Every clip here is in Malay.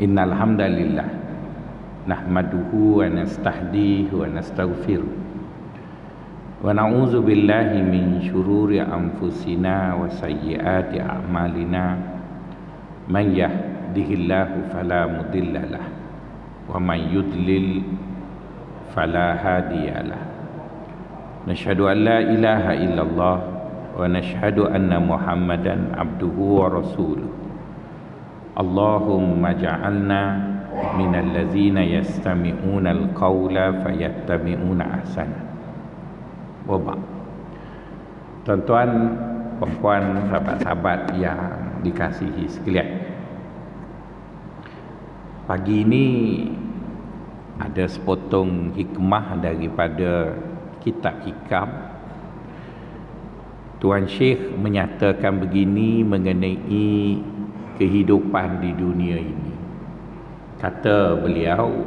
Innal hamdalillah nahmaduhu wa nasta'dihi wa nastaghfiruh wa na'udzu billahi min syururi anfusina wa sayyiati a'malina man yahdihillahu fala mudhillalah wa man yudlil fala hadiyalah. Nashhadu an la ilaha illallah wa nashhadu anna Muhammadan abduhu wa rasuluh. Allahumma ja'alna minal ladzina yastami'una al-qawla fayattabi'una ahsana. Wa ba'd. Tuan-tuan, puan-puan, sahabat-sahabat yang dikasihi sekalian, pagi ini ada sepotong hikmah daripada kitab hikam. Tuan Syekh menyatakan begini mengenai kehidupan di dunia ini. Kata beliau,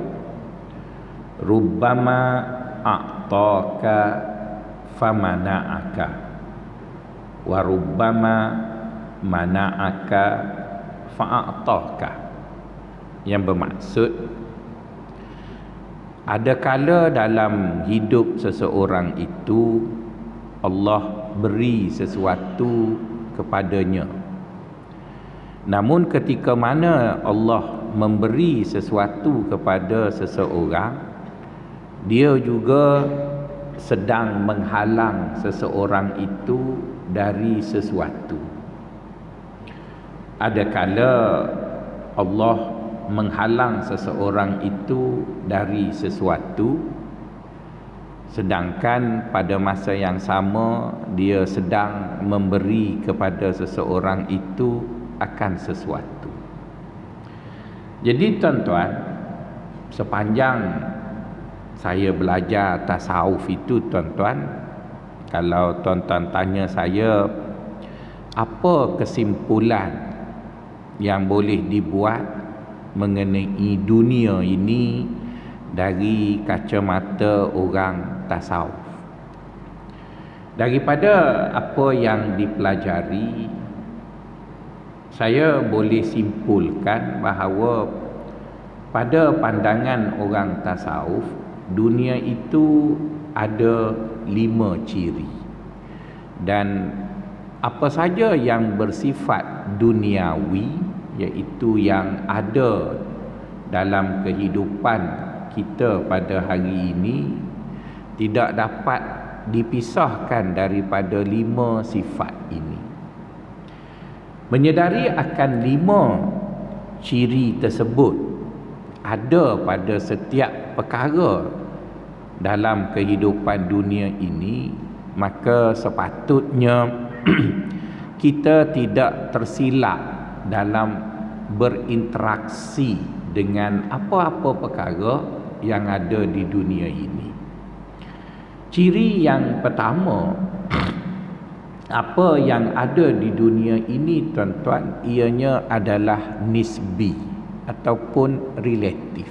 rubbama a'taka famana'aka wa rubbama mana'aka fa'ataka. Yang bermaksud, ada kala dalam hidup seseorang itu Allah beri sesuatu kepadanya. Namun ketika mana Allah memberi sesuatu kepada seseorang, dia juga sedang menghalang seseorang itu dari sesuatu. Ada kala Allah menghalang seseorang itu dari sesuatu, sedangkan pada masa yang sama dia sedang memberi kepada seseorang itu akan sesuatu. Jadi tuan-tuan, sepanjang saya belajar tasawuf itu tuan-tuan, kalau tuan-tuan tanya saya apa kesimpulan yang boleh dibuat mengenai dunia ini dari kacamata orang tasawuf, daripada apa yang dipelajari, saya boleh simpulkan bahawa pada pandangan orang tasawuf, dunia itu ada 5 ciri, dan apa saja yang bersifat duniawi, iaitu yang ada dalam kehidupan kita pada hari ini, tidak dapat dipisahkan daripada 5 sifat ini. Menyedari akan 5 ciri tersebut ada pada setiap perkara dalam kehidupan dunia ini, maka sepatutnya kita tidak tersilap dalam berinteraksi dengan apa-apa perkara yang ada di dunia ini. Ciri yang pertama, apa yang ada di dunia ini tuan-tuan, ianya adalah nisbi ataupun relatif.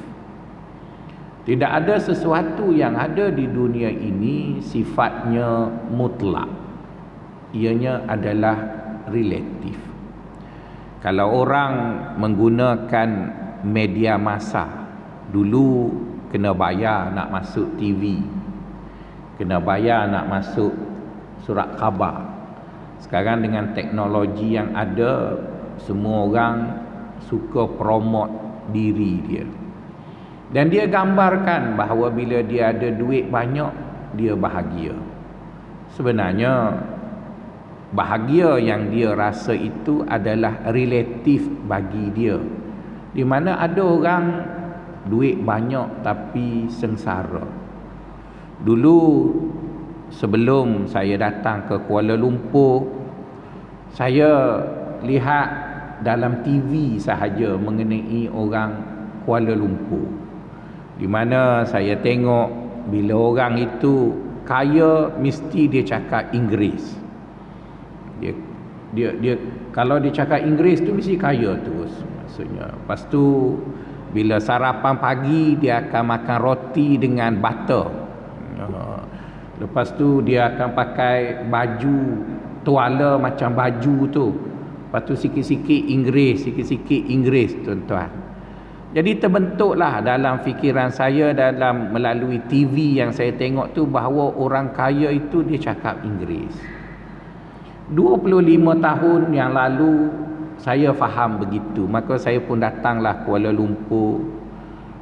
Tidak ada sesuatu yang ada di dunia ini sifatnya mutlak, ianya adalah relatif. Kalau orang menggunakan media massa, dulu kena bayar nak masuk TV, kena bayar nak masuk surat khabar. Sekarang dengan teknologi yang ada, semua orang suka promote diri dia, dan dia gambarkan bahawa bila dia ada duit banyak, dia bahagia. Sebenarnya bahagia yang dia rasa itu adalah relatif bagi dia. Di mana ada orang duit banyak tapi sengsara. Dulu sebelum saya datang ke Kuala Lumpur, saya lihat dalam TV sahaja mengenai orang Kuala Lumpur, di mana saya tengok bila orang itu kaya, mesti dia cakap Inggeris. Dia kalau dia cakap Inggeris tu mesti kaya terus maksudnya. Lepas tu bila sarapan pagi dia akan makan roti dengan butter. Lepas tu dia akan pakai baju tuala macam baju tu. Lepas tu sikit-sikit Inggeris, tuan-tuan. Jadi terbentuklah dalam fikiran saya dalam melalui TV yang saya tengok tu bahawa orang kaya itu dia cakap Inggeris. 25 tahun yang lalu saya faham begitu, maka saya pun datanglah Kuala Lumpur.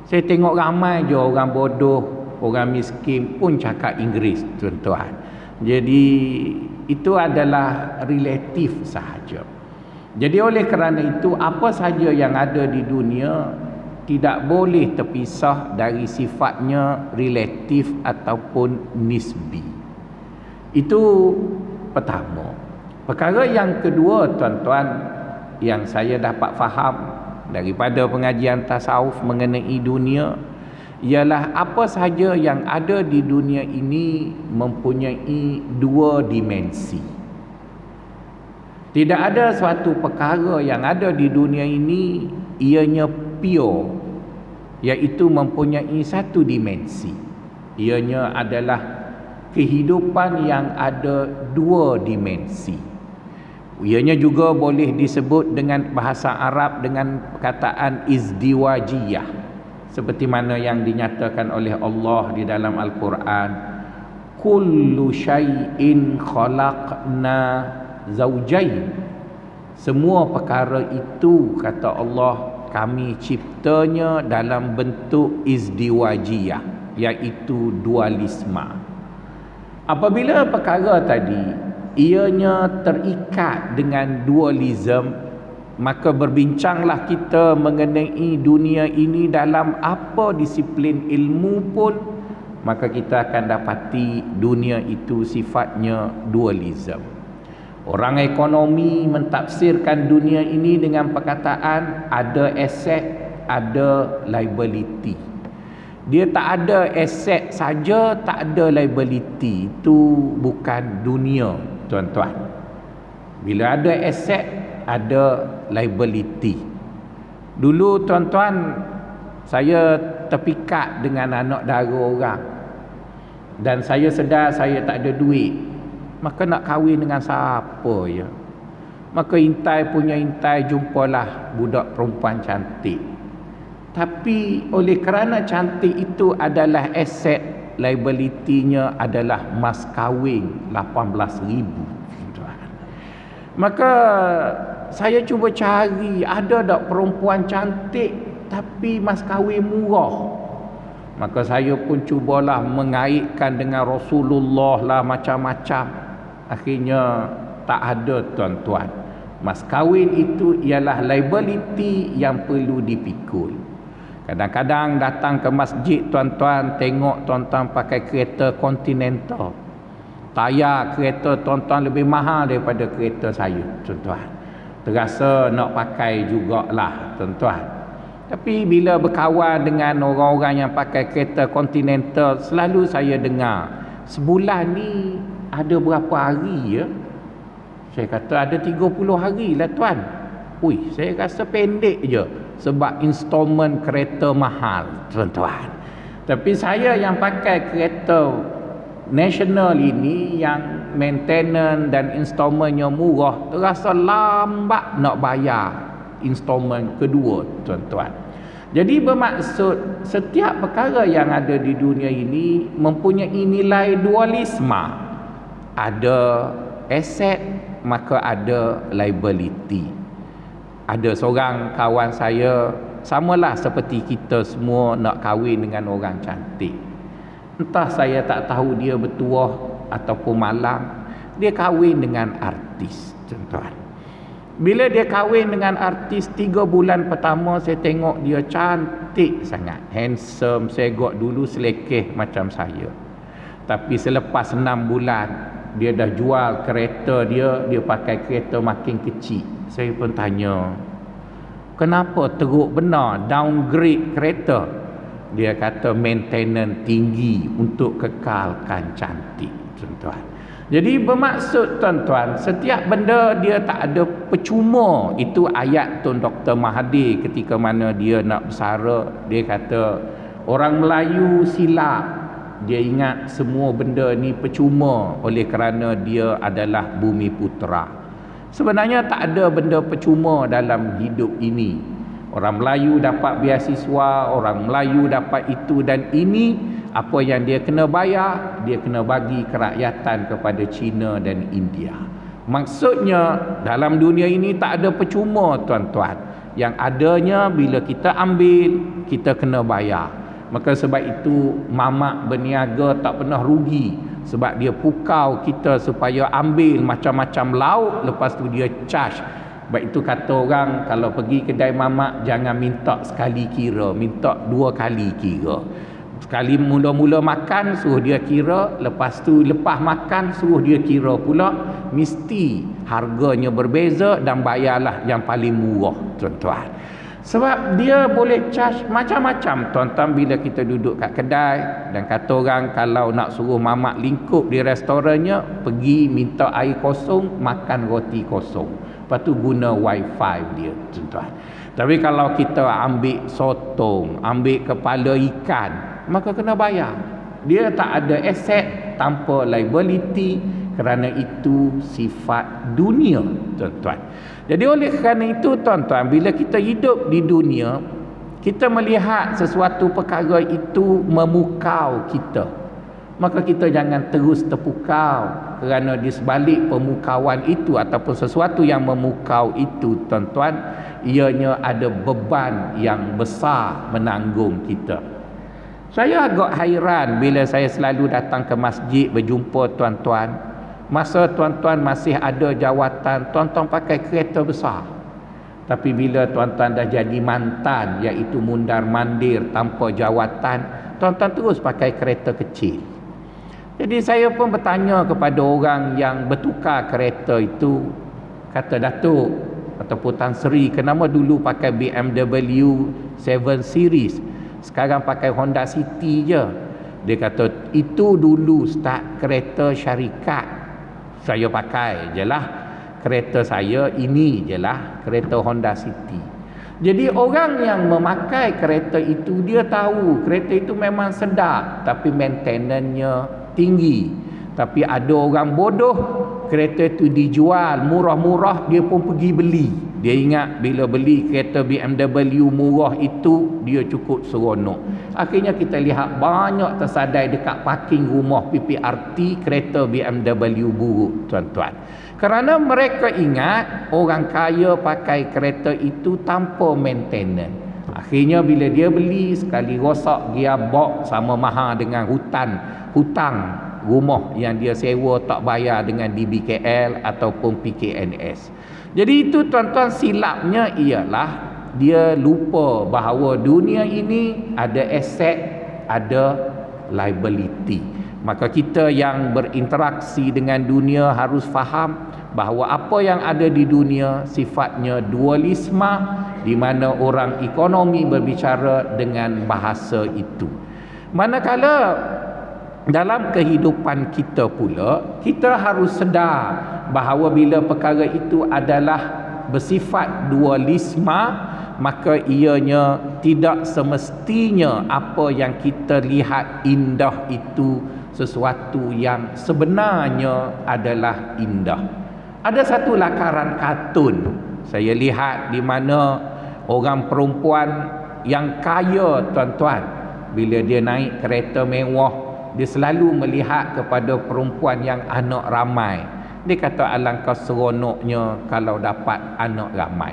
Saya tengok ramai je orang bodoh, orang miskin pun cakap Inggeris, tuan-tuan. Jadi itu adalah relatif sahaja. Jadi oleh kerana itu apa sahaja yang ada di dunia tidak boleh terpisah dari sifatnya relatif ataupun nisbi. Itu pertama. Perkara yang kedua, tuan-tuan, yang saya dapat faham daripada pengajian tasawuf mengenai dunia ialah apa sahaja yang ada di dunia ini mempunyai dua dimensi. Tidak ada suatu perkara yang ada di dunia ini ianya pure, iaitu mempunyai satu dimensi. Ianya adalah kehidupan yang ada dua dimensi. Ianya juga boleh disebut dengan bahasa Arab dengan perkataan izdiwajiyah, seperti mana yang dinyatakan oleh Allah di dalam Al-Quran, kullu syai'in khalaqna zaujain. Semua perkara itu, kata Allah, kami ciptanya dalam bentuk izdiwajiyah, iaitu dualisme. Apabila perkara tadi ianya terikat dengan dualism, maka berbincanglah kita mengenai dunia ini dalam apa disiplin ilmu pun, maka kita akan dapati dunia itu sifatnya dualism. Orang ekonomi mentafsirkan dunia ini dengan perkataan ada aset, ada liability. Dia tak ada aset saja, tak ada liability. Itu bukan dunia, tuan-tuan. Bila ada aset, ada liability. Dulu, tuan-tuan, saya terpikat dengan anak dara orang, dan saya sedar saya tak ada duit. Maka nak kahwin dengan siapa ya? Maka intai punya intai, jumpalah budak perempuan cantik. Tapi oleh kerana cantik itu adalah aset, liability-nya adalah mas kahwin 18,000. Maka saya cuba cari ada tak perempuan cantik tapi mas kahwin murah. Maka saya pun cubalah mengaitkan dengan Rasulullah lah, macam-macam. Akhirnya tak ada, tuan-tuan. Mas kahwin itu ialah liability yang perlu dipikul. Kadang-kadang datang ke masjid, tuan-tuan, tengok tuan-tuan pakai kereta Continental. Tayar kereta tuan-tuan lebih mahal daripada kereta saya, tuan-tuan. Terasa nak pakai jugalah, tuan-tuan. Tapi bila berkawan dengan orang-orang yang pakai kereta Continental, selalu saya dengar, sebulan ni ada berapa hari ya? Saya kata ada 30 hari lah, tuan. Ui, saya rasa pendek je sebab installment kereta mahal, tuan-tuan. Tapi saya yang pakai kereta national ini yang maintenance dan installmentnya murah, terasa lambat nak bayar installment kedua, tuan-tuan. Jadi bermaksud setiap perkara yang ada di dunia ini mempunyai nilai dualisme. Ada aset, maka ada liability. Ada seorang kawan saya, samalah seperti kita semua nak kahwin dengan orang cantik. Entah saya tak tahu dia bertuah ataupun malang, dia kahwin dengan artis, tuan-tuan. Bila dia kahwin dengan artis, 3 bulan pertama saya tengok dia cantik sangat, handsome, segok dulu selekeh macam saya. Tapi selepas 6 bulan dia dah jual kereta dia pakai kereta makin kecil. Saya pun tanya, kenapa teruk benar downgrade kereta? Dia kata maintenance tinggi untuk kekalkan cantik, tuan-tuan. Jadi bermaksud, tuan-tuan, setiap benda dia tak ada percuma. Itu ayat Tun Dr. Mahathir ketika mana dia nak bersara. Dia kata orang Melayu silap. Dia ingat semua benda ni percuma oleh kerana dia adalah bumi putera. Sebenarnya tak ada benda percuma dalam hidup ini. Orang Melayu dapat beasiswa, orang Melayu dapat itu dan ini. Apa yang dia kena bayar, dia kena bagi kerakyatan kepada China dan India. Maksudnya dalam dunia ini tak ada percuma tuan-tuan. Yang adanya bila kita ambil, kita kena bayar. Maka sebab itu mamak berniaga tak pernah rugi. Sebab dia pukau kita supaya ambil macam-macam lauk, lepas tu dia charge. Sebab itu kata orang kalau pergi kedai mamak jangan minta sekali kira, minta 2 kali kira. Sekali mula-mula makan suruh dia kira, lepas tu lepas makan suruh dia kira pula, mesti harganya berbeza dan bayarlah yang paling murah tuan-tuan. Sebab dia boleh charge macam-macam tuan-tuan bila kita duduk kat kedai. Dan kata orang kalau nak suruh mamak lingkup di restorannya, pergi minta air kosong, makan roti kosong. Lepas tu guna wifi dia tuan-tuan. Tapi kalau kita ambil sotong, ambil kepala ikan, maka kena bayar. Dia tak ada aset tanpa liability, kerana itu sifat dunia tuan-tuan. Jadi oleh kerana itu tuan-tuan, bila kita hidup di dunia, kita melihat sesuatu perkara itu memukau kita, maka kita jangan terus terpukau, kerana di sebalik pemukauan itu ataupun sesuatu yang memukau itu tuan-tuan, ianya ada beban yang besar menanggung kita. Saya agak hairan bila saya selalu datang ke masjid berjumpa tuan-tuan. Masa tuan-tuan masih ada jawatan, tuan-tuan pakai kereta besar. Tapi bila tuan-tuan dah jadi mantan, iaitu mundar-mandir tanpa jawatan, tuan-tuan terus pakai kereta kecil. Jadi saya pun bertanya kepada orang yang bertukar kereta itu, kata Datuk ataupun Tan Sri, kenapa dulu pakai BMW 7 Series, sekarang pakai Honda City je? Dia kata itu dulu start kereta syarikat, saya pakai je lah kereta saya, ini je lah kereta Honda City. Jadi orang yang memakai kereta itu, dia tahu kereta itu memang sedap tapi maintenance-nya tinggi. Tapi ada orang bodoh, kereta itu dijual murah-murah, dia pun pergi beli. Dia ingat bila beli kereta BMW murah itu, dia cukup seronok. Akhirnya kita lihat banyak tersadai dekat parking rumah PPRT kereta BMW buruk tuan-tuan. Kerana mereka ingat orang kaya pakai kereta itu tanpa maintenance. Akhirnya bila dia beli, sekali rosak gearbox sama mahal dengan hutang rumah yang dia sewa tak bayar dengan DBKL ataupun PKNS. Jadi itu tuan-tuan, silapnya ialah dia lupa bahawa dunia ini ada aset, ada liability. Maka kita yang berinteraksi dengan dunia harus faham bahawa apa yang ada di dunia sifatnya dualisme, di mana orang ekonomi berbicara dengan bahasa itu. Manakala dalam kehidupan kita pula, kita harus sedar bahawa bila perkara itu adalah bersifat dualisme, maka ianya tidak semestinya apa yang kita lihat indah itu sesuatu yang sebenarnya adalah indah. Ada satu lakaran kartun saya lihat di mana orang perempuan yang kaya tuan-tuan, bila dia naik kereta mewah, dia selalu melihat kepada perempuan yang anak ramai. Dia kata alangkah seronoknya kalau dapat anak ramai.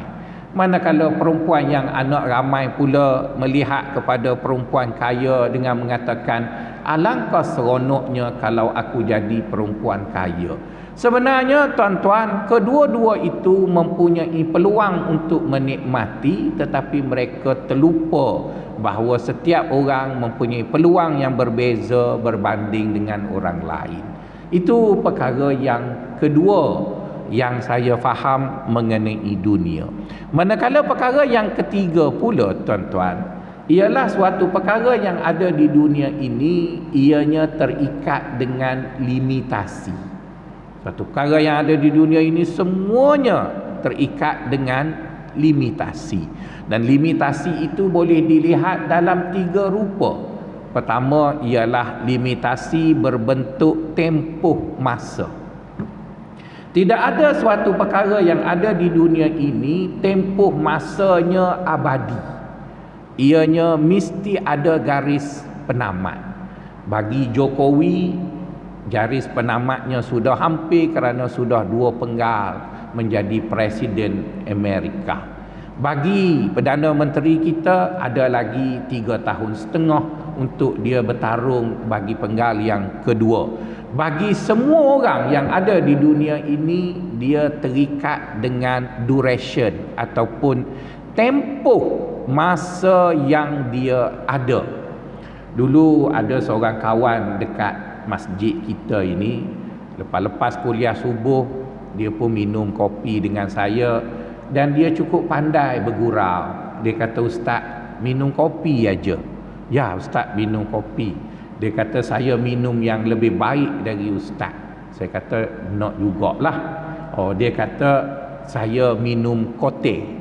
Manakala perempuan yang anak ramai pula melihat kepada perempuan kaya dengan mengatakan alangkah seronoknya kalau aku jadi perempuan kaya. Sebenarnya tuan-tuan, kedua-dua itu mempunyai peluang untuk menikmati, tetapi mereka terlupa bahawa setiap orang mempunyai peluang yang berbeza berbanding dengan orang lain. Itu perkara yang kedua yang saya faham mengenai dunia. Manakala perkara yang ketiga pula tuan-tuan, ialah suatu perkara yang ada di dunia ini, ianya terikat dengan limitasi. Suatu perkara yang ada di dunia ini semuanya terikat dengan limitasi. Dan limitasi itu boleh dilihat dalam 3 rupa. Pertama ialah limitasi berbentuk tempoh masa. Tidak ada suatu perkara yang ada di dunia ini tempoh masanya abadi. Ianya mesti ada garis penamat. Bagi Jokowi, garis penamatnya sudah hampir kerana sudah 2 penggal menjadi Presiden Amerika. Bagi Perdana Menteri kita ada lagi 3 tahun setengah untuk dia bertarung bagi penggal yang kedua. Bagi semua orang yang ada di dunia ini, dia terikat dengan duration ataupun tempoh masa yang dia ada. Dulu ada seorang kawan dekat masjid kita ini, lepas kuliah subuh dia pun minum kopi dengan saya dan dia cukup pandai bergurau. Dia kata, "Ustaz, minum kopi aja." "Ya Ustaz, minum kopi." Dia kata, "Saya minum yang lebih baik dari Ustaz." Saya kata, "Nak jugalah." Oh, dia kata, "Saya minum kote."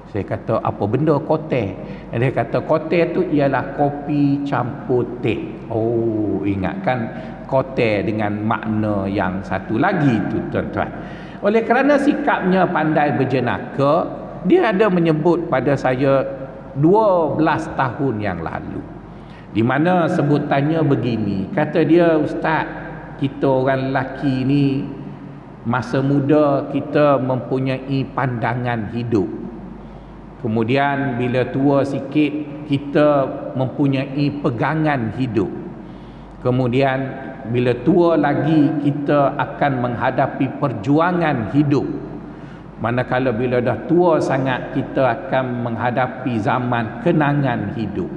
Saya kata, "Apa benda kote?" Dia kata, "Kote tu ialah kopi campur teh." Oh, ingatkan kote dengan makna yang satu lagi tu, tuan-tuan. Oleh kerana sikapnya pandai berjenaka, dia ada menyebut pada saya 12 tahun yang lalu, di mana sebutannya begini. Kata dia, "Ustaz, kita orang lelaki ni masa muda kita mempunyai pandangan hidup. Kemudian bila tua sikit kita mempunyai pegangan hidup. Kemudian bila tua lagi kita akan menghadapi perjuangan hidup. Manakala bila dah tua sangat kita akan menghadapi zaman kenangan hidup."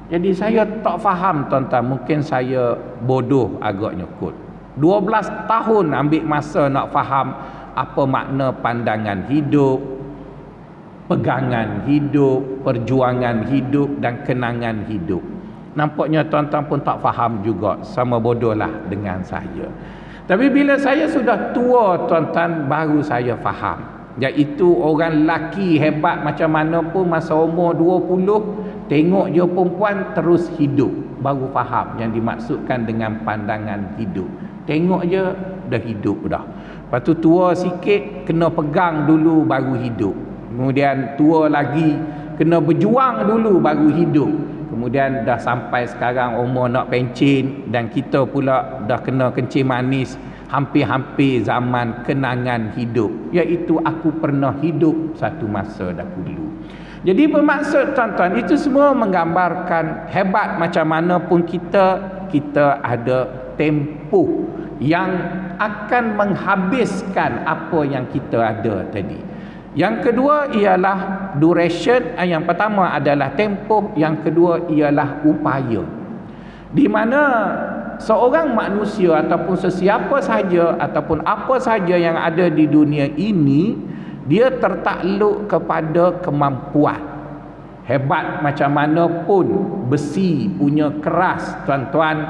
Jadi saya tak faham, tuan-tuan, mungkin saya bodoh agaknya kot. 12 tahun ambil masa nak faham apa makna pandangan hidup, pegangan hidup, perjuangan hidup dan kenangan hidup. Nampaknya tuan-tuan pun tak faham juga, sama bodohlah dengan saya. Tapi bila saya sudah tua, tuan-tuan, baru saya faham. Iaitu orang lelaki hebat macam mana pun masa umur 20, tengok je perempuan terus hidup, baru faham yang dimaksudkan dengan pandangan hidup. Tengok je dah hidup dah. Lepas tu tua sikit kena pegang dulu baru hidup. Kemudian tua lagi kena berjuang dulu baru hidup. Kemudian dah sampai sekarang umur nak pencen dan kita pula dah kena kencing manis, hampir-hampir zaman kenangan hidup, iaitu aku pernah hidup satu masa dahulu. Jadi bermaksud, tuan-tuan, itu semua menggambarkan hebat macam mana pun kita ada tempoh yang akan menghabiskan apa yang kita ada tadi. Yang kedua ialah duration. Yang pertama adalah tempoh, yang kedua ialah upaya. Di mana seorang manusia ataupun sesiapa sahaja ataupun apa sahaja yang ada di dunia ini, dia tertakluk kepada kemampuan. Hebat macam mana pun besi punya keras, tuan-tuan,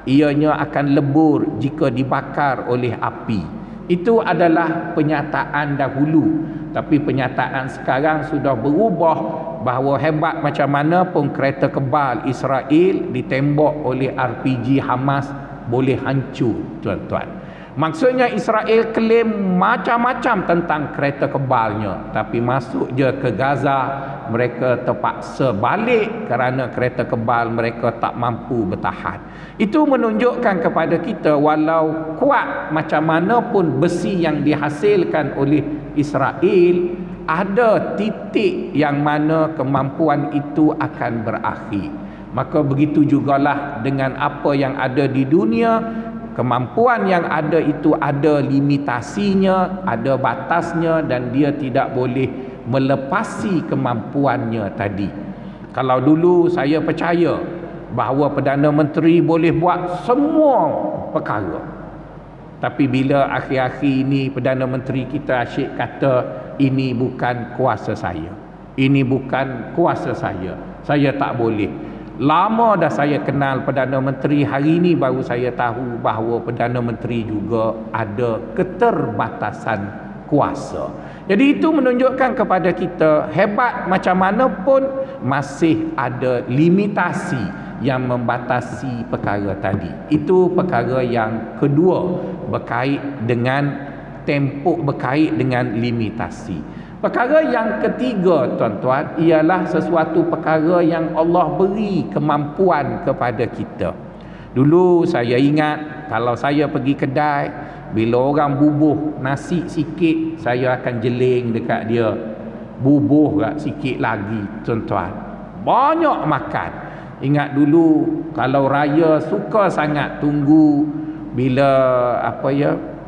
ianya akan lebur jika dibakar oleh api. Itu adalah penyataan dahulu. Tapi penyataan sekarang sudah berubah, bahawa hebat macam mana pun kereta kebal Israel ditembak oleh RPG Hamas boleh hancur, tuan-tuan. Maksudnya Israel klaim macam-macam tentang kereta kebalnya, tapi masuk je ke Gaza, mereka terpaksa balik kerana kereta kebal mereka tak mampu bertahan. Itu menunjukkan kepada kita, walau kuat macam mana pun besi yang dihasilkan oleh Israel, ada titik yang mana kemampuan itu akan berakhir. Maka begitu jugalah dengan apa yang ada di dunia. Kemampuan yang ada itu ada limitasinya, ada batasnya, dan dia tidak boleh melepasi kemampuannya tadi. Kalau dulu saya percaya bahawa Perdana Menteri boleh buat semua perkara, tapi bila akhir-akhir ini Perdana Menteri kita asyik kata, ini bukan kuasa saya, ini bukan kuasa saya tak boleh. Lama dah saya kenal Perdana Menteri, hari ini baru saya tahu bahawa Perdana Menteri juga ada keterbatasan kuasa. Jadi itu menunjukkan kepada kita, hebat macam mana pun masih ada limitasi yang membatasi perkara tadi. Itu perkara yang kedua berkait dengan tempuk berkait dengan limitasi. Perkara yang ketiga tuan-tuan ialah sesuatu perkara yang Allah beri kemampuan kepada kita. Dulu saya ingat kalau saya pergi kedai, bila orang bubuh nasi sikit, saya akan jeling dekat dia, bubuh tak sikit lagi tuan-tuan. Banyak makan. Ingat dulu kalau raya suka sangat tunggu bila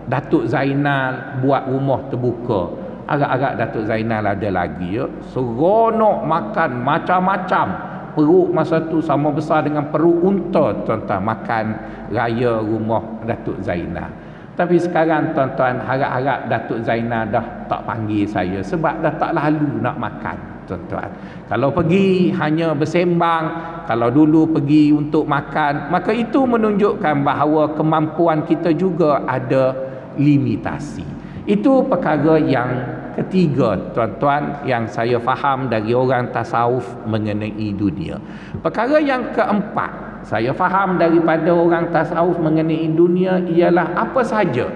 Datuk Zainal buat rumah terbuka. Agak-agak Datuk Zainal ada lagi ya. Seronok makan macam-macam. Perut masa tu sama besar dengan perut unta tuan-tuan makan raya rumah Datuk Zainal. Tapi sekarang tuan-tuan harap-harap Datuk Zainal dah tak panggil saya sebab dah tak lalu nak makan tuan-tuan. Kalau pergi hanya bersembang, kalau dulu pergi untuk makan, maka itu menunjukkan bahawa kemampuan kita juga ada limitasi. Itu perkara yang ketiga tuan-tuan yang saya faham dari orang tasawuf mengenai dunia. Perkara yang keempat saya faham daripada orang tasawuf mengenai dunia ialah apa saja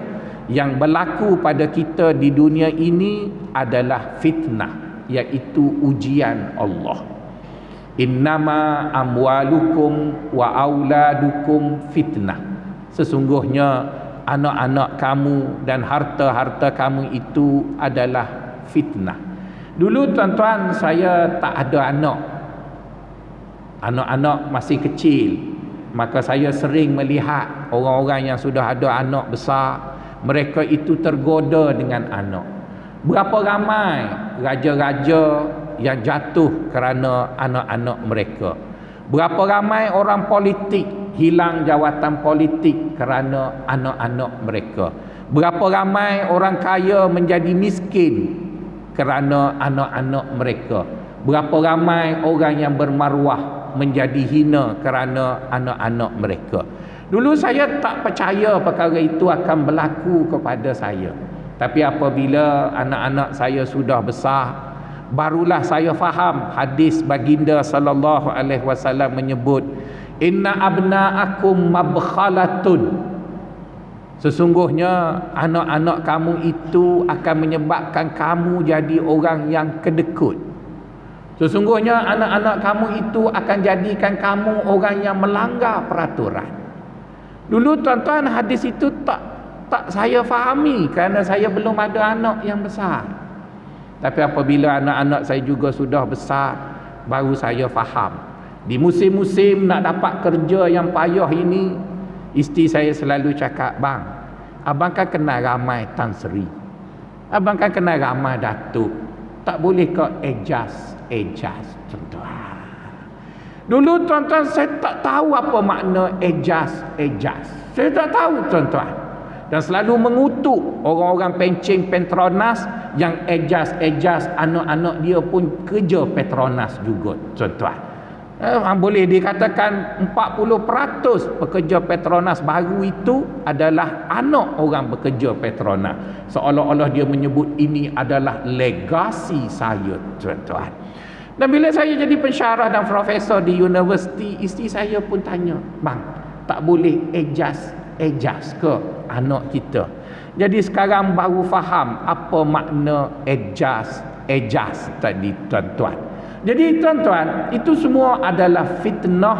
yang berlaku pada kita di dunia ini adalah fitnah, iaitu ujian Allah. Innama amwalukum wa auladukum fitnah. Sesungguhnya anak-anak kamu dan harta-harta kamu itu adalah fitnah. Dulu tuan-tuan saya tak ada anak. Anak-anak masih kecil. Maka saya sering melihat orang-orang yang sudah ada anak besar, mereka itu tergoda dengan anak. Berapa ramai raja-raja yang jatuh kerana anak-anak mereka. Berapa ramai orang politik hilang jawatan politik kerana anak-anak mereka. Berapa ramai orang kaya menjadi miskin kerana anak-anak mereka. Berapa ramai orang yang bermaruah menjadi hina kerana anak-anak mereka. Dulu saya tak percaya perkara itu akan berlaku kepada saya. Tapi apabila anak-anak saya sudah besar, barulah saya faham hadis baginda sallallahu alaihi wasallam menyebut, inna abna'akum mabkhalatun. Sesungguhnya anak-anak kamu itu akan menyebabkan kamu jadi orang yang kedekut. Sesungguhnya anak-anak kamu itu akan jadikan kamu orang yang melanggar peraturan. Dulu tuan-tuan hadis itu tak saya fahami kerana saya belum ada anak yang besar. Tapi apabila anak-anak saya juga sudah besar, baru saya faham. Di musim-musim nak dapat kerja yang payah ini, isteri saya selalu cakap, bang, abang kan kenal ramai Tan Sri, abang kan kenal ramai Datuk, tak boleh ke adjust tuan-tuan. Dulu tuan-tuan saya tak tahu apa makna adjust. Saya tak tahu tuan-tuan. Dan selalu mengutuk orang-orang pencing Petronas yang adjust anak-anak dia pun kerja Petronas juga tuan-tuan. Boleh dikatakan 40% pekerja Petronas baru itu adalah anak orang bekerja Petronas. Seolah-olah dia menyebut ini adalah legasi saya tuan-tuan. Dan bila saya jadi pensyarah dan profesor di universiti, isteri saya pun tanya, bang, tak boleh adjust ke anak kita? Jadi sekarang baru faham apa makna adjust tadi tuan-tuan. Jadi tuan-tuan, itu semua adalah fitnah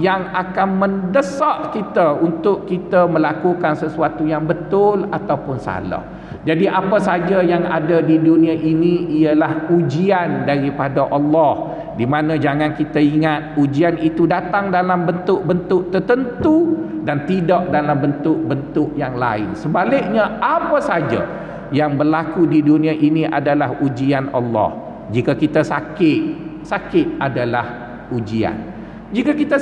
yang akan mendesak kita untuk kita melakukan sesuatu yang betul ataupun salah. Jadi apa saja yang ada di dunia ini ialah ujian daripada Allah, di mana jangan kita ingat ujian itu datang dalam bentuk-bentuk tertentu dan tidak dalam bentuk-bentuk yang lain. Sebaliknya, apa saja yang berlaku di dunia ini adalah ujian Allah. Jika kita sakit adalah ujian. Jika kita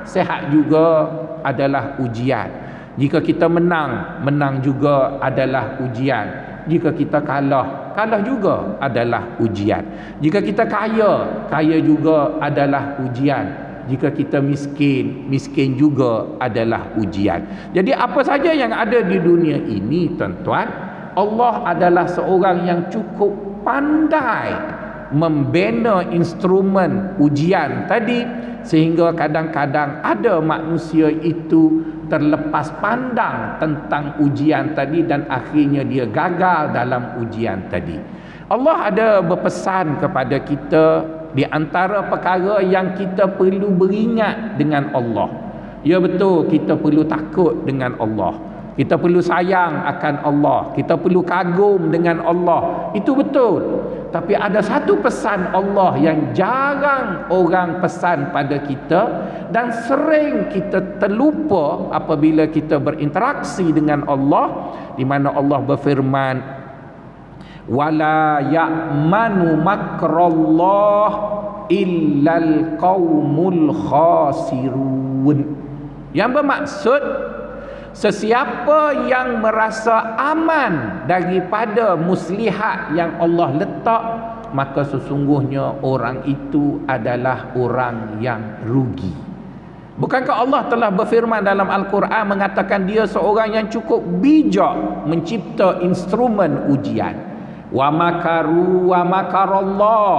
sehat juga adalah ujian. Jika kita menang juga adalah ujian. Jika kita kalah juga adalah ujian. Jika kita kaya juga adalah ujian. Jika kita miskin juga adalah ujian. Jadi apa saja yang ada di dunia ini tuan-tuan, Allah adalah seorang yang cukup pandai membina instrumen ujian tadi, sehingga kadang-kadang ada manusia itu terlepas pandang tentang ujian tadi dan akhirnya dia gagal dalam ujian tadi. Allah ada berpesan kepada kita, di antara perkara yang kita perlu beringat dengan Allah. Ya betul, kita perlu takut dengan Allah, kita perlu sayang akan Allah, kita perlu kagum dengan Allah. Itu betul. Tapi ada satu pesan Allah yang jarang orang pesan pada kita dan sering kita terlupa apabila kita berinteraksi dengan Allah, di mana Allah berfirman, wala ya'manu makrallah illal qaumul khasirun. Yang bermaksud, sesiapa yang merasa aman daripada muslihat yang Allah letak, maka sesungguhnya orang itu adalah orang yang rugi. Bukankah Allah telah berfirman dalam Al-Quran mengatakan dia seorang yang cukup bijak mencipta instrumen ujian. Wa makaru wa makarallah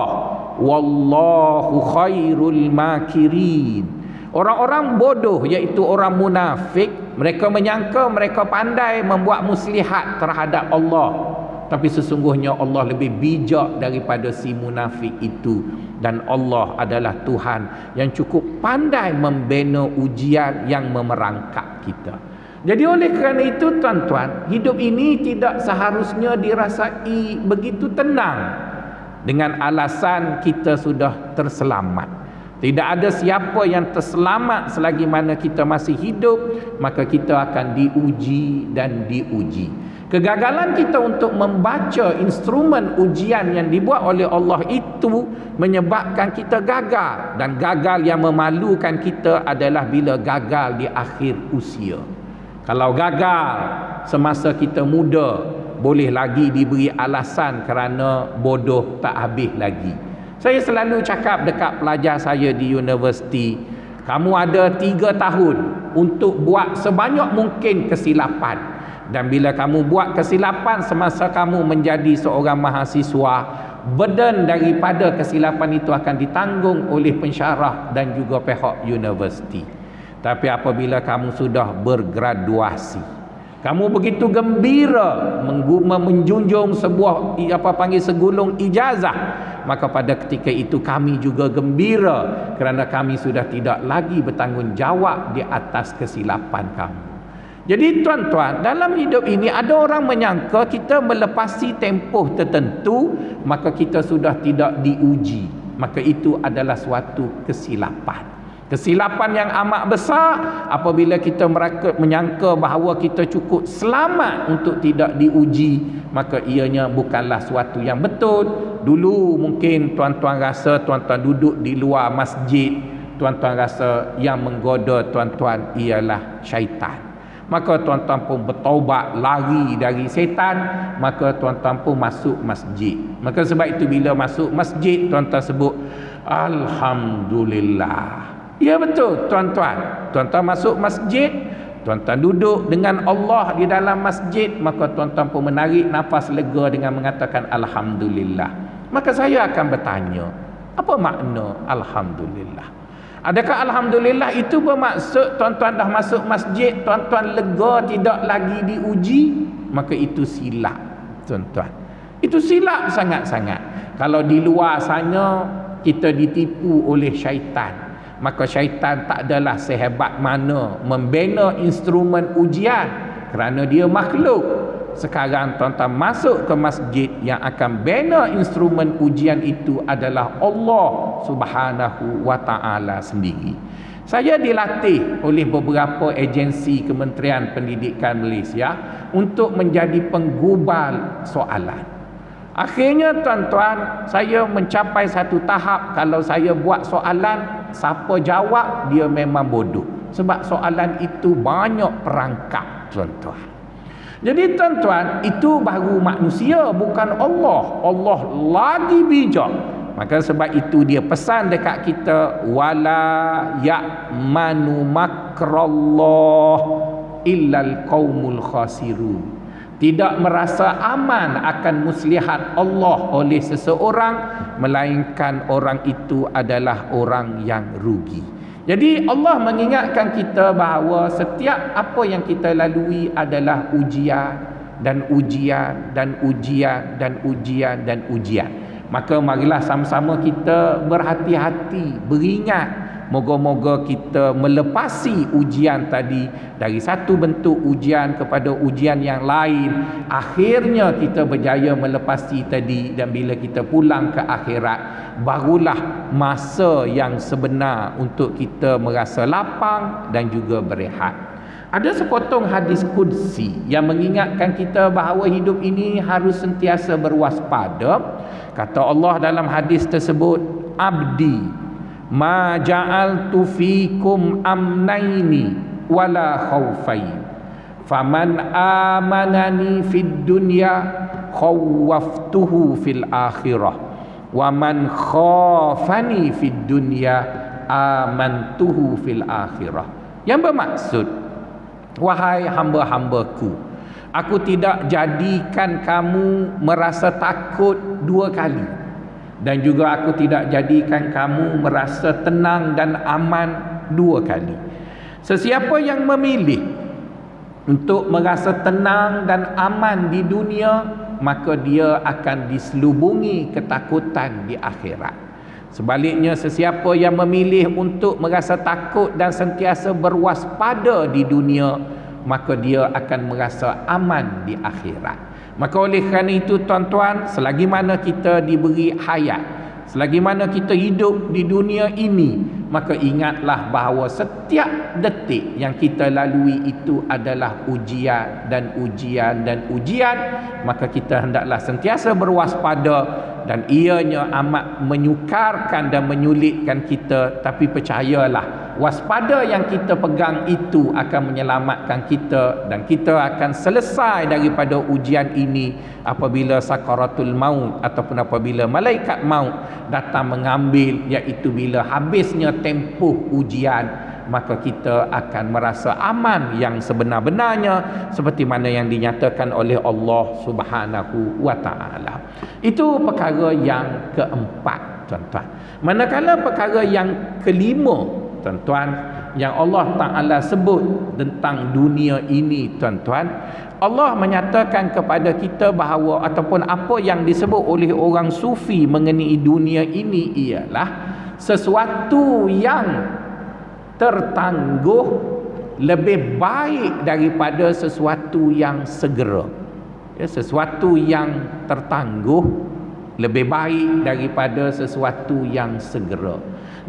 wallahu khairul makirin. Orang-orang bodoh, iaitu orang munafik, mereka menyangka mereka pandai membuat muslihat terhadap Allah, tapi sesungguhnya Allah lebih bijak daripada si munafik itu. Dan Allah adalah Tuhan yang cukup pandai membina ujian yang memerangkap kita. Jadi oleh kerana itu tuan-tuan, hidup ini tidak seharusnya dirasai begitu tenang dengan alasan kita sudah terselamat. Tidak ada siapa yang terselamat selagi mana kita masih hidup, maka kita akan diuji dan diuji. Kegagalan kita untuk membaca instrumen ujian yang dibuat oleh Allah itu menyebabkan kita gagal, dan gagal yang memalukan kita adalah bila gagal di akhir usia. Kalau gagal semasa kita muda, boleh lagi diberi alasan kerana bodoh tak habis lagi. Saya selalu cakap dekat pelajar saya di universiti, kamu ada 3 tahun untuk buat sebanyak mungkin kesilapan. Dan bila kamu buat kesilapan semasa kamu menjadi seorang mahasiswa, burden daripada kesilapan itu akan ditanggung oleh pensyarah dan juga pihak universiti. Tapi apabila kamu sudah bergraduasi, kamu begitu gembira menjunjung sebuah segulung ijazah, maka pada ketika itu kami juga gembira kerana kami sudah tidak lagi bertanggungjawab di atas kesilapan kamu. Jadi tuan-tuan, dalam hidup ini ada orang menyangka kita melepasi tempoh tertentu maka kita sudah tidak diuji, maka itu adalah suatu kesilapan. Kesilapan yang amat besar apabila kita menyangka bahawa kita cukup selamat untuk tidak diuji, maka ianya bukanlah suatu yang betul. Dulu mungkin tuan-tuan rasa tuan-tuan duduk di luar masjid, tuan-tuan rasa yang menggoda tuan-tuan ialah syaitan. Maka tuan-tuan pun bertaubat, lari dari setan, maka tuan-tuan pun masuk masjid. Maka sebab itu bila masuk masjid, tuan-tuan sebut Alhamdulillah. Ya betul tuan-tuan, tuan-tuan masuk masjid, tuan-tuan duduk dengan Allah di dalam masjid, maka tuan-tuan pun menarik nafas lega dengan mengatakan Alhamdulillah. Maka saya akan bertanya, apa makna Alhamdulillah? Adakah Alhamdulillah itu bermaksud tuan-tuan dah masuk masjid, tuan-tuan lega tidak lagi diuji? Maka itu silap tuan-tuan. Itu silap sangat-sangat. Kalau di luar sana kita ditipu oleh syaitan, maka syaitan tak adalah sehebat mana membina instrumen ujian, kerana dia makhluk. Sekarang tuan-tuan masuk ke masjid, yang akan bina instrumen ujian itu adalah Allah Subhanahu wa ta'ala sendiri. Saya dilatih oleh beberapa agensi Kementerian Pendidikan Malaysia untuk menjadi penggubal soalan. Akhirnya tuan-tuan, saya mencapai satu tahap, kalau saya buat soalan, siapa jawab dia memang bodoh. Sebab soalan itu banyak perangkap tuan-tuan. Jadi tuan-tuan, itu baru manusia, bukan Allah. Allah lagi bijak. Maka sebab itu dia pesan dekat kita, wala ya'manu makrallah illal qaumul khasirun. tidak merasa aman akan muslihat Allah oleh seseorang, melainkan orang itu adalah orang yang rugi. Jadi Allah mengingatkan kita bahawa setiap apa yang kita lalui adalah ujian dan ujian dan ujian dan ujian dan ujian. Maka marilah sama-sama kita berhati-hati, beringat, moga-moga kita melepasi ujian tadi, dari satu bentuk ujian kepada ujian yang lain. Akhirnya kita berjaya melepasi tadi, dan bila kita pulang ke akhirat, barulah masa yang sebenar untuk kita merasa lapang dan juga berehat. Ada sepotong hadis qudsi yang mengingatkan kita bahawa hidup ini harus sentiasa berwaspada. Kata Allah dalam hadis tersebut, abdi ma ja'altu fikum amnaini wala khawfain faman amanani fid dunya khawwaftuhu fil akhirah wa man khafani fid dunya amantuhu fil akhirah. Yang bermaksud, wahai hamba-hambaku, aku tidak jadikan kamu merasa takut dua kali, dan juga aku tidak jadikan kamu merasa tenang dan aman dua kali. Sesiapa yang memilih untuk merasa tenang dan aman di dunia, maka dia akan diselubungi ketakutan di akhirat. Sebaliknya, sesiapa yang memilih untuk merasa takut dan sentiasa berwaspada di dunia, maka dia akan merasa aman di akhirat. Maka oleh kerana itu tuan-tuan, selagi mana kita diberi hayat, selagi mana kita hidup di dunia ini, maka ingatlah bahawa setiap detik yang kita lalui itu adalah ujian dan ujian dan ujian. Maka kita hendaklah sentiasa berwaspada, dan ianya amat menyukarkan dan menyulitkan kita. Tapi percayalah, waspada yang kita pegang itu akan menyelamatkan kita, dan kita akan selesai daripada ujian ini apabila sakaratul maut, ataupun apabila malaikat maut datang mengambil, iaitu bila habisnya tempoh ujian. Maka kita akan merasa aman yang sebenar-benarnya, seperti mana yang dinyatakan oleh Allah Subhanahu wa ta'ala. Itu perkara yang keempat, tuan-tuan. Manakala perkara yang kelima, tuan-tuan, yang Allah Ta'ala sebut tentang dunia ini, tuan-tuan, Allah menyatakan kepada kita bahawa, ataupun apa yang disebut oleh orang sufi mengenai dunia ini ialah sesuatu yang tertangguh lebih baik daripada sesuatu yang segera. Sesuatu yang tertangguh lebih baik daripada sesuatu yang segera.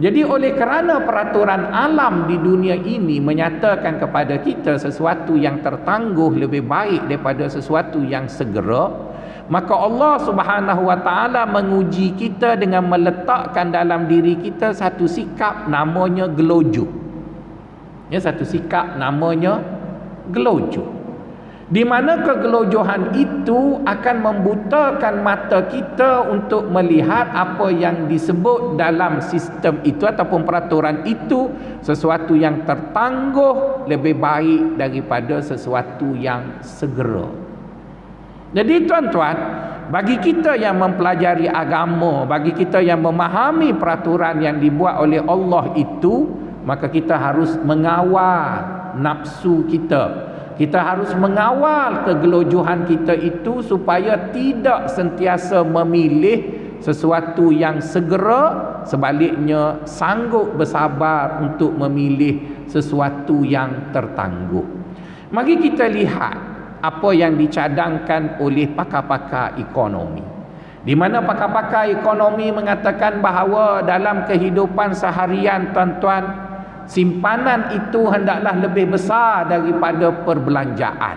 Jadi oleh kerana peraturan alam di dunia ini menyatakan kepada kita sesuatu yang tertangguh lebih baik daripada sesuatu yang segera, maka Allah Subhanahu wa ta'ala menguji kita dengan meletakkan dalam diri kita satu sikap namanya gelojo. Satu sikap namanya gelojo, di mana kegelojohan itu akan membutakan mata kita untuk melihat apa yang disebut dalam sistem itu ataupun peraturan itu sesuatu yang tertangguh lebih baik daripada sesuatu yang segera. Jadi tuan-tuan, bagi kita yang mempelajari agama, bagi kita yang memahami peraturan yang dibuat oleh Allah itu, maka kita harus mengawal nafsu kita. Kita harus mengawal kegelojohan kita itu supaya tidak sentiasa memilih sesuatu yang segera, sebaliknya sanggup bersabar untuk memilih sesuatu yang tertangguh. Mari kita lihat apa yang dicadangkan oleh pakar-pakar ekonomi, di mana pakar-pakar ekonomi mengatakan bahawa dalam kehidupan seharian, tuan-tuan, simpanan itu hendaklah lebih besar daripada perbelanjaan.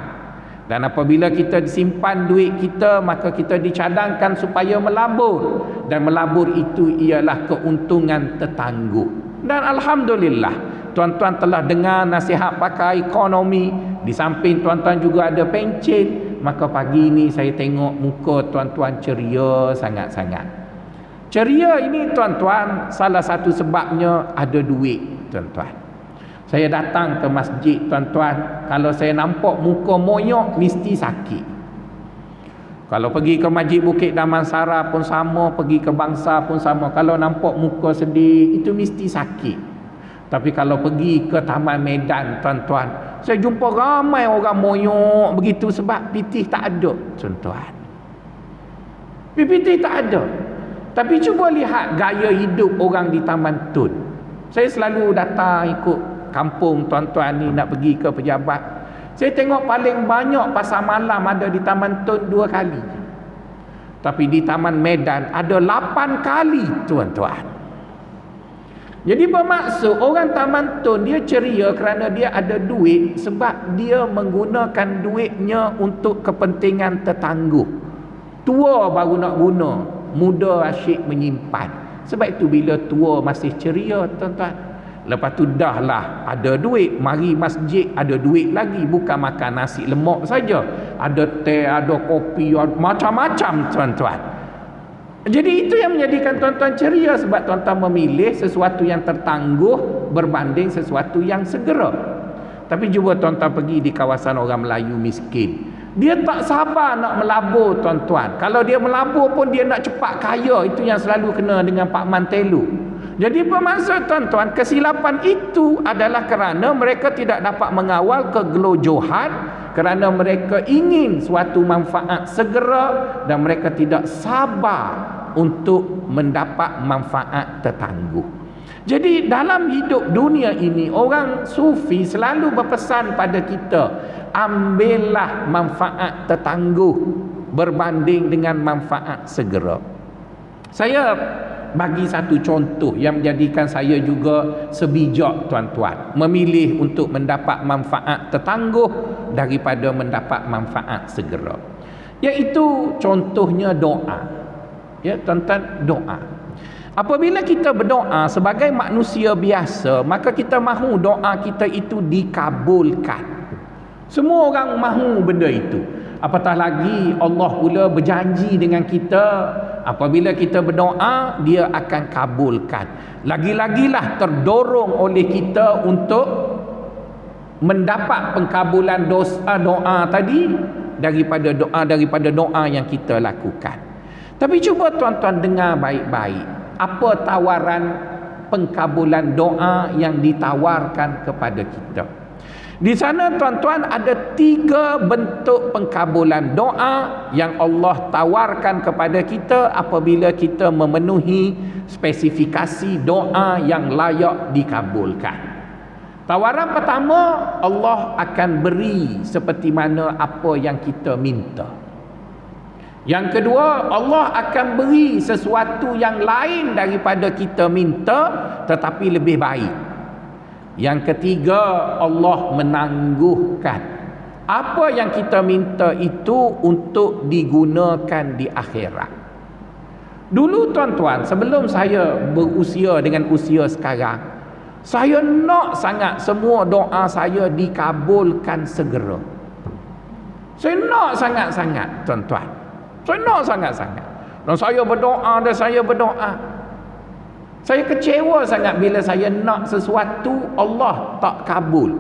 Dan apabila kita simpan duit kita, maka kita dicadangkan supaya melabur, dan melabur itu ialah keuntungan tertangguh. Dan alhamdulillah, tuan-tuan telah dengar nasihat pakar ekonomi. Di samping tuan-tuan juga ada pencen, maka pagi ini saya tengok muka tuan-tuan ceria sangat-sangat. Ceria ini, tuan-tuan, salah satu sebabnya ada duit, tuan-tuan. Saya datang ke masjid, tuan-tuan, kalau saya nampak muka moyok mesti sakit. Kalau pergi ke Masjid Bukit Damansara pun sama, pergi ke Bangsa pun sama. Kalau nampak muka sedih, itu mesti sakit. Tapi kalau pergi ke Taman Medan, tuan-tuan, saya jumpa ramai orang moyok begitu sebab pitih tak ada, tuan-tuan. Pitih tak ada. Tapi cuba lihat gaya hidup orang di Taman Tun. Saya selalu datang ikut kampung tuan-tuan ni nak pergi ke pejabat. Saya tengok paling banyak pasar malam ada di Taman Tun 2 kali. Tapi di Taman Medan ada 8 kali, tuan-tuan. Jadi bermaksud orang Taman Tun dia ceria kerana dia ada duit, sebab dia menggunakan duitnya untuk kepentingan tertangguh. Tua baru nak guna, muda asyik menyimpan. Sebab itu bila tua masih ceria, tuan-tuan. Lepas tu dah lah ada duit, mari masjid ada duit lagi, bukan makan nasi lemak saja, ada teh, ada kopi, ada macam-macam, tuan-tuan. Jadi itu yang menjadikan tuan-tuan ceria, sebab tuan-tuan memilih sesuatu yang tertangguh berbanding sesuatu yang segera. Tapi cuba tuan-tuan pergi di kawasan orang Melayu miskin, dia tak sabar nak melabur, tuan-tuan. Kalau dia melabur pun dia nak cepat kaya. Itu yang selalu kena dengan Pak Mantelu. Jadi bermaksud, tuan-tuan, kesilapan itu adalah kerana mereka tidak dapat mengawal kegelojohan, kerana mereka ingin suatu manfaat segera dan mereka tidak sabar untuk mendapat manfaat tertangguh. Jadi dalam hidup dunia ini, orang sufi selalu berpesan pada kita, ambillah manfaat tertangguh berbanding dengan manfaat segera. Saya bagi satu contoh yang menjadikan saya juga sebijak, tuan-tuan, memilih untuk mendapat manfaat tertangguh daripada mendapat manfaat segera. Iaitu contohnya doa. Ya, tuan-tuan, doa. Apabila kita berdoa sebagai manusia biasa, maka kita mahu doa kita itu dikabulkan. Semua orang mahu benda itu. Apatah lagi Allah pula berjanji dengan kita, apabila kita berdoa dia akan kabulkan. Lagi-lagilah terdorong oleh kita untuk mendapat pengkabulan doa tadi daripada doa yang kita lakukan. Tapi cuba tuan-tuan dengar baik-baik, apa tawaran pengkabulan doa yang ditawarkan kepada kita. Di sana, tuan-tuan, ada 3 bentuk pengkabulan doa yang Allah tawarkan kepada kita apabila kita memenuhi spesifikasi doa yang layak dikabulkan. Tawaran pertama, Allah akan beri seperti mana apa yang kita minta. Yang kedua, Allah akan beri sesuatu yang lain daripada kita minta tetapi lebih baik. Yang ketiga, Allah menangguhkan apa yang kita minta itu untuk digunakan di akhirat. Dulu, tuan-tuan, sebelum saya berusia dengan usia sekarang, saya nak sangat semua doa saya dikabulkan segera. Saya nak sangat-sangat, tuan-tuan. Saya nak sangat-sangat. Dan saya berdoa dan saya berdoa. Saya kecewa sangat bila saya nak sesuatu Allah tak kabul.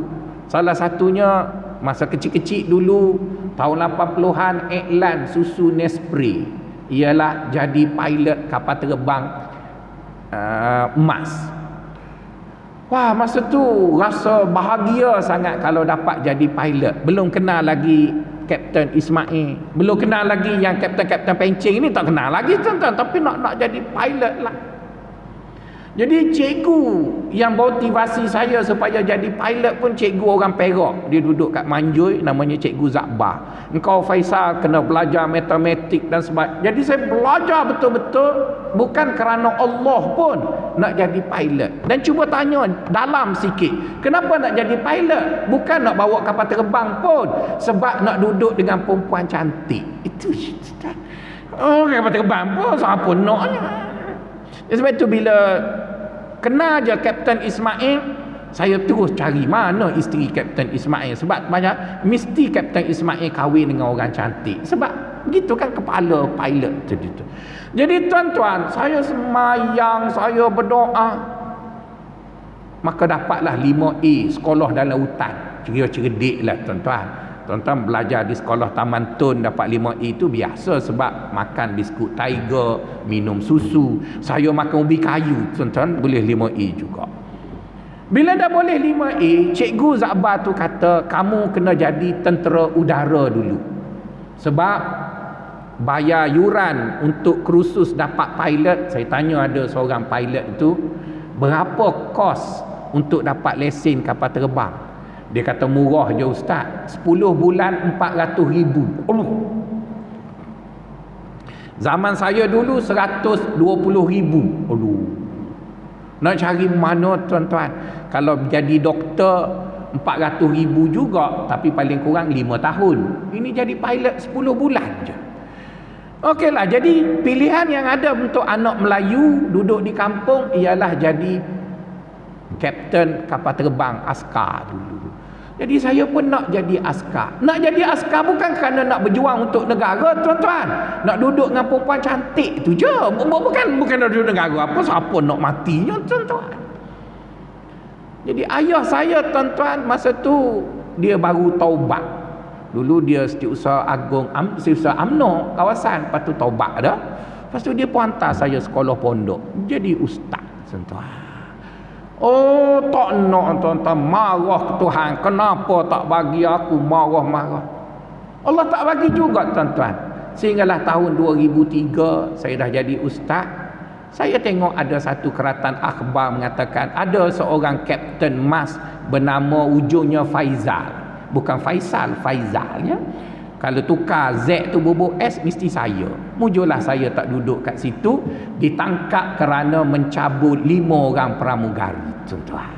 Salah satunya masa kecil-kecil dulu, tahun 80-an, iklan susu Nespresso ialah jadi pilot kapal terbang emas. Wah, masa tu rasa bahagia sangat kalau dapat jadi pilot. Belum kenal lagi Kapten Ismail, belum kenal lagi yang Kapten Pencing ni, tak kenal lagi, tuan-tuan, tapi nak jadi pilot lah. Jadi cikgu yang motivasi saya supaya jadi pilot pun cikgu orang Perak. Dia duduk kat Manjui, namanya Cikgu Zakbar. Engkau Faisal kena belajar matematik dan sebagainya. Jadi saya belajar betul-betul, bukan kerana Allah pun nak jadi pilot. Dan cuba tanya dalam sikit, kenapa nak jadi pilot? Bukan nak bawa kapal terbang pun, sebab nak duduk dengan perempuan cantik. Itu kapal terbang pun siapa naknya. Sebab itu bila kenal je Kapten Ismail, saya terus cari mana isteri Kapten Ismail. Sebab banyak mesti Kapten Ismail kahwin dengan orang cantik. Sebab begitu kan kepala pilot tu. Jadi tuan-tuan, saya semayang, saya berdoa, maka dapatlah 5A, sekolah dalam hutan. Cerdik lah, tuan-tuan. Tuan-tuan belajar di sekolah Taman Tun dapat 5A itu biasa, sebab makan biskut Tiger, minum susu. Saya makan ubi kayu, tuan-tuan, boleh 5A juga. Bila dah boleh 5A, Cikgu Zakbar tu kata kamu kena jadi tentera udara dulu. Sebab bayar yuran untuk kursus dapat pilot. Saya tanya ada seorang pilot itu, berapa kos untuk dapat lesen kapal terbang? Dia kata murah je ustaz, 10 bulan 400,000. Allah. Zaman saya dulu 120,000. Aduh. Nak cari mana tuan-tuan? Kalau jadi doktor 400,000 juga, tapi paling kurang 5 tahun. Ini jadi pilot 10 bulan je. Okeylah, jadi pilihan yang ada untuk anak Melayu duduk di kampung ialah jadi kapten kapal terbang, askar dulu. Jadi saya pun nak jadi askar. Nak jadi askar bukan kerana nak berjuang untuk negara, tuan-tuan. Nak duduk dengan perempuan cantik tu je. Bukan nak duduk negara apa, siapa nak matinya, tuan-tuan. Jadi ayah saya, tuan-tuan, masa tu dia baru taubat. Dulu dia Setiausaha Agung, Setiausaha UMNO kawasan, lepas tu taubat dah. Lepas tu dia pun hantar saya sekolah pondok jadi ustaz, tuan-tuan. Oh, tak nak, tuan-tuan, marah ke Tuhan, kenapa tak bagi aku, marah-marah. Allah tak bagi juga, tuan-tuan. Sehinggalah tahun 2003 saya dah jadi ustaz. Saya tengok ada satu keratan akhbar mengatakan ada seorang kapten mas bernama ujungnya Faizal. Bukan Faisal, Faizal ya. Kalau tukar Z tu bubuk S, mesti saya. Mujurlah saya tak duduk kat situ, ditangkap kerana mencabut 5 orang pramugari, tuan-tuan.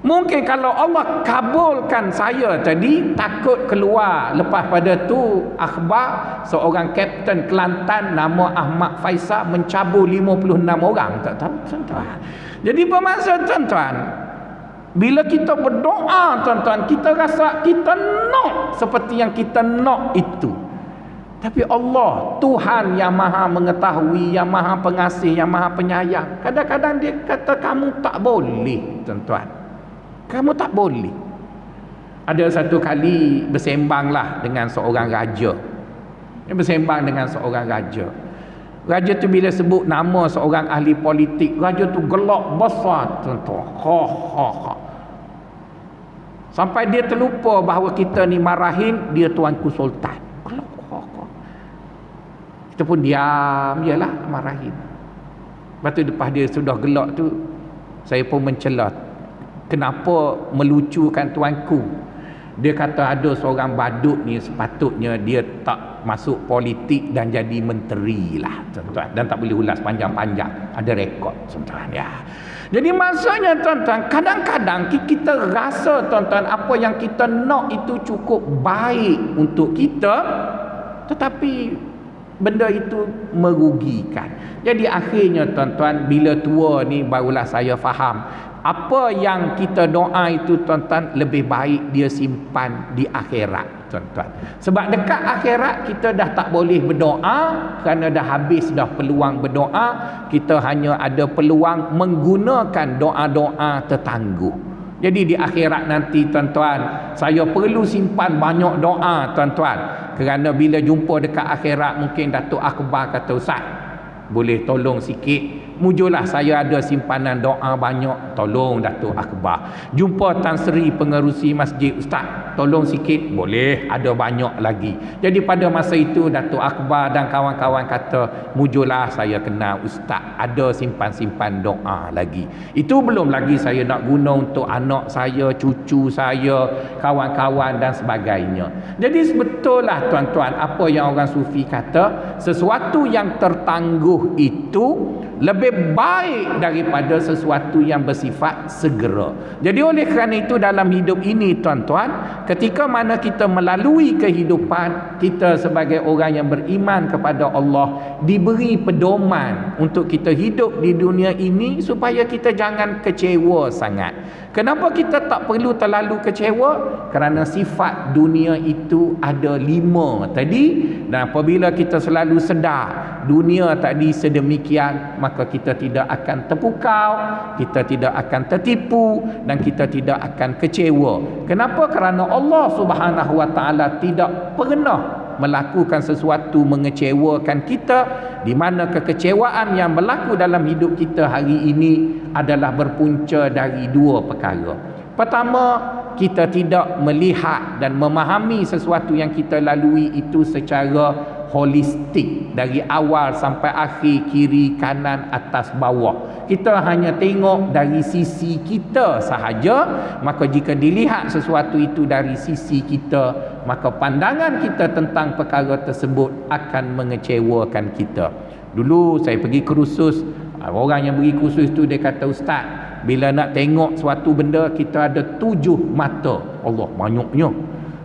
Mungkin kalau Allah kabulkan saya tadi, takut keluar lepas pada tu akhbar seorang kapten Kelantan nama Ahmad Faisal mencabut 56 orang, tak tahu, tuan-tuan. Jadi bermaksud, tuan-tuan, bila kita berdoa, tuan-tuan, kita rasa kita nak seperti yang kita nak itu. Tapi Allah, Tuhan yang maha mengetahui, yang maha pengasih, yang maha penyayang, kadang-kadang dia kata kamu tak boleh, tuan-tuan. Kamu tak boleh. Ada satu kali bersembanglah dengan seorang raja. Dia bersembang dengan seorang raja. Raja tu bila sebut nama seorang ahli politik, raja tu gelak besar, tuan-tuan. Sampai dia terlupa bahawa kita ni marahin dia tuanku sultan. Gelak. Kita pun diam jelah marahin. Lepas tu lepas dia sudah gelak tu, saya pun mencela, kenapa melucukan tuanku? Dia kata ada seorang badut ni sepatutnya dia tak masuk politik dan jadi menteri lah, tuan-tuan, dan tak boleh ulas panjang-panjang, ada rekod, tuan-tuan ya. Jadi maksudnya, tuan-tuan, kadang-kadang kita rasa, tuan-tuan, apa yang kita nak itu cukup baik untuk kita, tetapi benda itu merugikan. Jadi akhirnya, tuan-tuan, bila tua ni barulah saya faham apa yang kita doa itu, tuan-tuan, lebih baik dia simpan di akhirat, tuan-tuan. Sebab dekat akhirat kita dah tak boleh berdoa kerana dah habis dah peluang berdoa. Kita hanya ada peluang menggunakan doa-doa tertangguh. Jadi di akhirat nanti, tuan-tuan, saya perlu simpan banyak doa, tuan-tuan, kerana bila jumpa dekat akhirat mungkin Datuk Akbar kata, Ustaz, boleh tolong sikit, mujurlah saya ada simpanan doa banyak, tolong Datuk Akbar. Jumpa Tan Sri pengerusi masjid, Ustaz, tolong sikit, boleh, ada banyak lagi. Jadi pada masa itu Datuk Akbar dan kawan-kawan kata, mujurlah saya kenal Ustaz, ada simpan-simpan doa lagi. Itu belum lagi saya nak guna untuk anak saya, cucu saya, kawan-kawan dan sebagainya. Jadi sebetullah, tuan-tuan, apa yang orang sufi kata, sesuatu yang tertangguh itu lebih baik daripada sesuatu yang bersifat segera. Jadi oleh kerana itu dalam hidup ini, tuan-tuan, ketika mana kita melalui kehidupan, kita sebagai orang yang beriman kepada Allah diberi pedoman untuk kita hidup di dunia ini supaya kita jangan kecewa sangat. Kenapa kita tak perlu terlalu kecewa? Kerana sifat dunia itu ada 5 tadi, Dan apabila kita selalu sedar dunia tadi sedemikian, maka kita tidak akan terpukau, kita tidak akan tertipu, dan kita tidak akan kecewa. Kenapa? Kerana Allah Subhanahu Wa Taala tidak pernah melakukan sesuatu mengecewakan kita, di mana kekecewaan yang berlaku dalam hidup kita hari ini adalah berpunca dari dua perkara. Pertama, kita tidak melihat dan memahami sesuatu yang kita lalui itu secara holistik, dari awal sampai akhir, kiri, kanan, atas, bawah. Kita hanya tengok dari sisi kita sahaja. Maka jika dilihat sesuatu itu dari sisi kita, maka pandangan kita tentang perkara tersebut akan mengecewakan kita. Dulu saya pergi kursus, orang yang pergi kursus tu dia kata, "Ustaz, bila nak tengok suatu benda, kita ada 7 mata." Allah, banyaknya.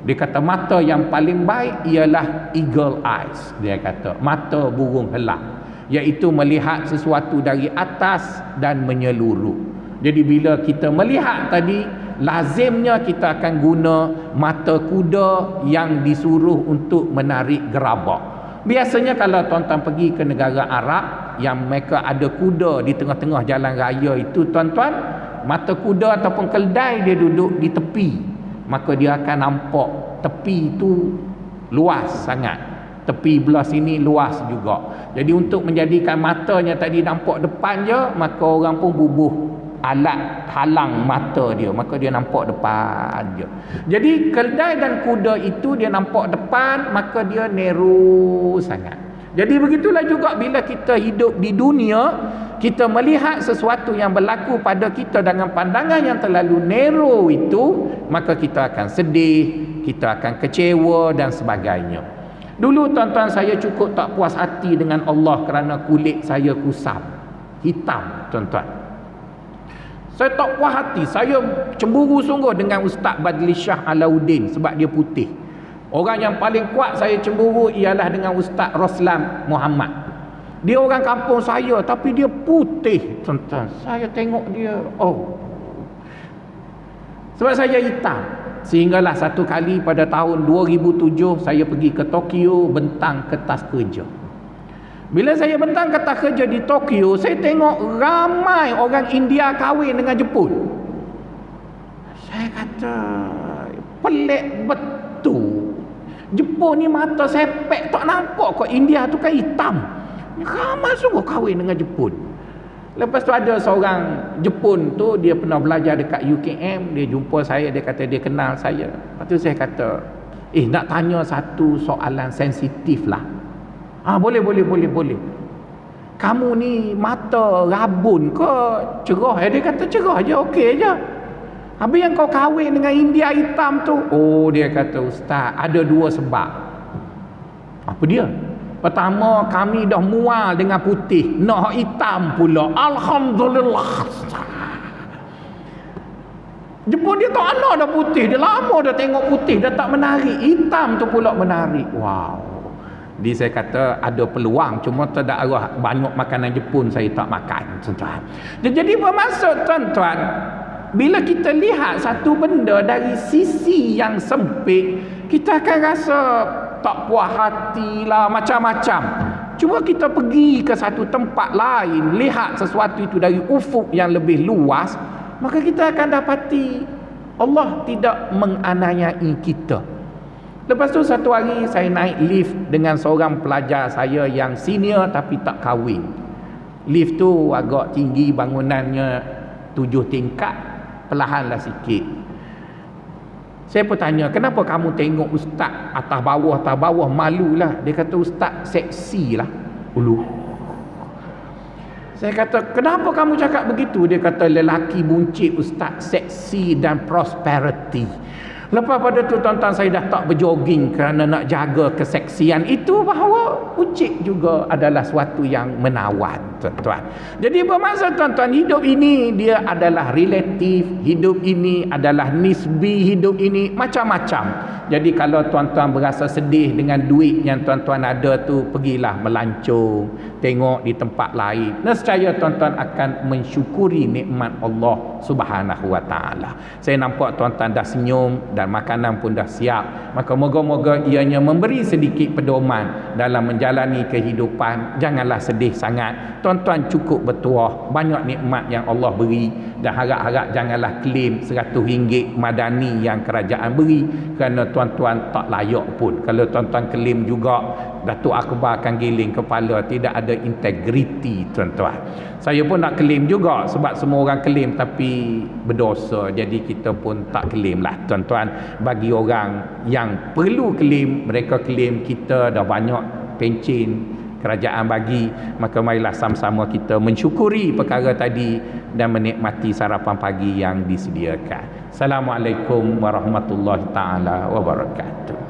Dia kata mata yang paling baik ialah eagle eyes. Dia kata mata burung helang, iaitu melihat sesuatu dari atas dan menyeluruh. Jadi bila kita melihat tadi, lazimnya kita akan guna mata kuda yang disuruh untuk menarik gerabak. Biasanya kalau tuan-tuan pergi ke negara Arab yang mereka ada kuda di tengah-tengah jalan raya itu, tuan-tuan, mata kuda ataupun keldai dia duduk di tepi, maka dia akan nampak tepi itu luas sangat, tepi belah sini luas juga. Jadi untuk menjadikan matanya tadi nampak depan je, maka orang pun bubuh alat halang mata dia, maka dia nampak depan je. Jadi keldai dan kuda itu dia nampak depan, maka dia narrow sangat. Jadi begitulah juga bila kita hidup di dunia, kita melihat sesuatu yang berlaku pada kita dengan pandangan yang terlalu narrow itu, maka kita akan sedih, kita akan kecewa dan sebagainya. Dulu tuan-tuan, saya cukup tak puas hati dengan Allah kerana kulit saya kusam, hitam, tuan-tuan. Saya tak puas hati, saya cemburu sungguh dengan Ustaz Badli Shah Alauddin sebab dia putih. Orang yang paling kuat saya cemburu ialah dengan Ustaz Roslan Muhammad. Dia orang kampung saya tapi dia putih, tuan-tuan. Saya tengok dia, sebab saya hitam. Sehinggalah satu kali pada tahun 2007 saya pergi ke Tokyo bentang kertas kerja. Bila saya bentang kertas kerja di Tokyo, saya tengok ramai orang India kahwin dengan Jepun. Saya kata, pelik betul. Jepun ni mata sepek tak nampak kok, India tu kan hitam. Ramai sungguh kahwin dengan Jepun. Lepas tu ada seorang Jepun tu, dia pernah belajar dekat UKM, dia jumpa saya, dia kata dia kenal saya. Lepas tu saya kata, nak tanya satu soalan sensitif lah. Boleh. Kamu ni mata rabun ke cerah? Dia kata cerah je, okey je. Habis yang kau kahwin dengan India hitam tu? Dia kata, Ustaz, ada 2 sebab. Apa dia? Pertama, kami dah mual dengan putih, nak hitam pula. Alhamdulillah. Jepun dia tak ada dah putih, dia lama dah tengok putih, dah tak menarik. Hitam tu pula menarik. Wow. Jadi saya kata ada peluang, cuma tak ada arah banyak makanan Jepun saya tak makan, tuan-tuan. Jadi bermaksud, tuan-tuan, bila kita lihat satu benda dari sisi yang sempit, kita akan rasa tak puas hati lah, macam-macam. Cuba kita pergi ke satu tempat lain, lihat sesuatu itu dari ufuk yang lebih luas, maka kita akan dapati Allah tidak menganiayai kita. Lepas tu satu hari saya naik lift dengan seorang pelajar saya yang senior tapi tak kahwin. Lift tu agak tinggi, bangunannya 7 tingkat, perlahanlah sikit. Saya pun tanya, kenapa kamu tengok ustaz atas bawah malulah? Dia kata, ustaz seksi lah. Ulu. Saya kata, kenapa kamu cakap begitu? Dia kata, lelaki buncit ustaz seksi dan prosperity. Lepas pada tu, tuan-tuan, saya dah tak berjoging kerana nak jaga keseksian itu, bahawa buncit juga adalah suatu yang menawan, tuan-tuan. Jadi bermaksud, tuan-tuan, hidup ini dia adalah relatif, hidup ini adalah nisbi, hidup ini macam-macam. Jadi kalau tuan-tuan berasa sedih dengan duit yang tuan-tuan ada tu, pergilah melancong, tengok di tempat lain. Nescaya tuan-tuan akan mensyukuri nikmat Allah Subhanahu wa taala. Saya nampak tuan-tuan dah senyum dan makanan pun dah siap. Maka moga-moga ianya memberi sedikit pedoman dalam menjalani kehidupan. Janganlah sedih sangat. Tuan-tuan cukup bertuah, banyak nikmat yang Allah beri, dan harap-harap janganlah claim RM100 madani yang kerajaan beri, kerana tuan-tuan tak layak pun. Kalau tuan-tuan claim juga, Datuk Akbar akan giling kepala. Tidak ada integriti tuan-tuan. Saya pun nak claim juga, sebab semua orang claim tapi berdosa, jadi kita pun tak claim lah tuan-tuan. Bagi orang yang perlu claim, mereka claim kita dah banyak pencen kerajaan bagi, maka marilah sama-sama kita mensyukuri perkara tadi dan menikmati sarapan pagi yang disediakan. Assalamualaikum warahmatullahi taala wabarakatuh.